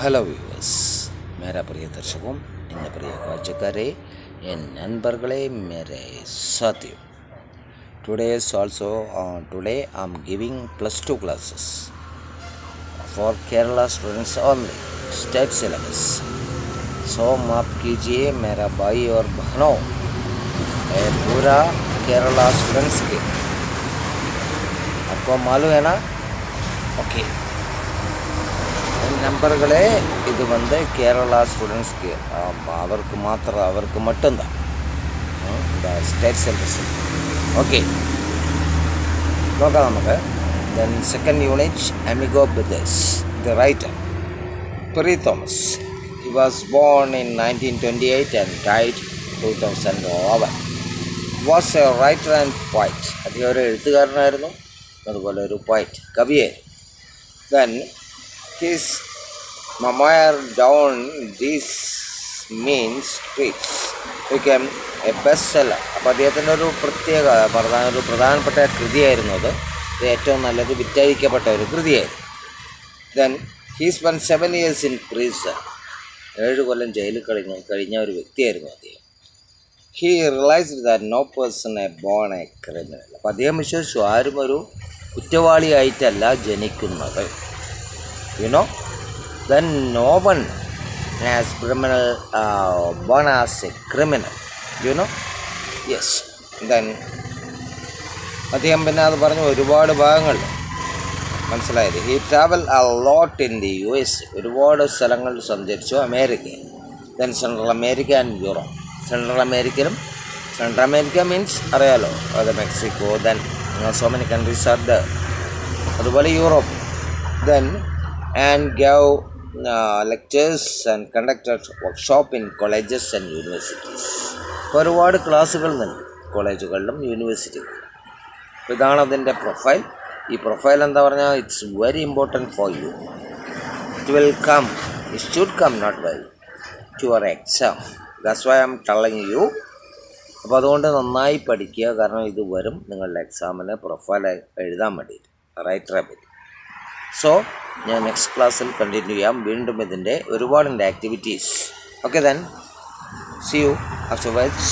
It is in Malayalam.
हेलो व्यूअर्स मेरा प्रिय दर्शकों इन प्रिय काഴ്ചക്കാരെ എൻ നண்பர்களே मेरे साथियों today I'm giving +2 classes for Kerala students only state syllabus so माफ कीजिए मेरा भाई और बहनों पूरा केरला स्टूडेंट्स के आपको मालूम है ना ओके നമ്പറുകളെ ഇത് വന്ന് കേരള സ്റ്റുഡൻസ്ക്ക് അവർക്ക് மட்டும்தான் இந்த സ്റ്റേറ്റ് സിലബസ് ഓക്കെ നോക്കാം നമുക്ക് then second unit Amigo Brothers the writer Perry Thomas he was born in 1928 and died 2011 was a writer and poet അദ്ദേഹം ഒരു എഴുത്തുകാരനായിരുന്നു അതുപോലെ ഒരു പോയിറ്റ് കവിയായിരുന്നു then his memoir down these mean streets became a bestseller. അപ്പോൾ അദ്ദേഹത്തിൻ്റെ ഒരു പ്രധാനപ്പെട്ട കൃതിയായിരുന്നു അത് ഏറ്റവും നല്ലത് വിറ്റഴിക്കപ്പെട്ട ഒരു കൃതിയായിരുന്നു. Then he spent 7 years in prison. 7 കൊല്ലം ജയിലിൽ കഴിഞ്ഞ ഒരു വ്യക്തിയായിരുന്നു അദ്ദേഹം. He realized that no person is born a criminal. അപ്പോൾ അദ്ദേഹം വിശ്വസിച്ചു ആരും ഒരു കുറ്റവാളിയായിട്ടല്ല ജനിക്കുന്നത്. You know, then no one has born as a criminal. You know, yes. Then അദ്ദേഹം പിന്നെ അത് പറഞ്ഞു ഒരുപാട് ഭാഗങ്ങൾ മനസ്സിലായത്. He travel a lot in the US. ഒരുപാട് സ്ഥലങ്ങൾ സഞ്ചരിച്ചു അമേരിക്കയിൽ. Then central America and Europe. Central America means അറിയാലോ അത് Mexico. Then so many countries are there. അതുപോലെ Europe. Then and gave lectures and conducted workshop in colleges and universities. ഒരുപാട് ക്ലാസ്സുകൾ നൽകി കോളേജുകളിലും യൂണിവേഴ്സിറ്റികളിലും. ഇതാണ് അതിൻ്റെ പ്രൊഫൈൽ. ഈ പ്രൊഫൈൽ എന്താ പറഞ്ഞാൽ it's very important for you. It should come not well to your exam. That's why I'm telling you. അപ്പോൾ അതുകൊണ്ട് നന്നായി പഠിക്കുക, കാരണം ഇത് വരും നിങ്ങളുടെ എക്സാമിന് പ്രൊഫൈൽ എഴുതാൻ വേണ്ടിയിട്ട് റൈറ്ററെ പറ്റി. സോ ഞാൻ നെക്സ്റ്റ് ക്ലാസ്സിൽ കണ്ടിന്യൂ ചെയ്യാം. വീണ്ടും ഇതിൻ്റെ ഒരുപാട് activities. Okay then see you afterwards.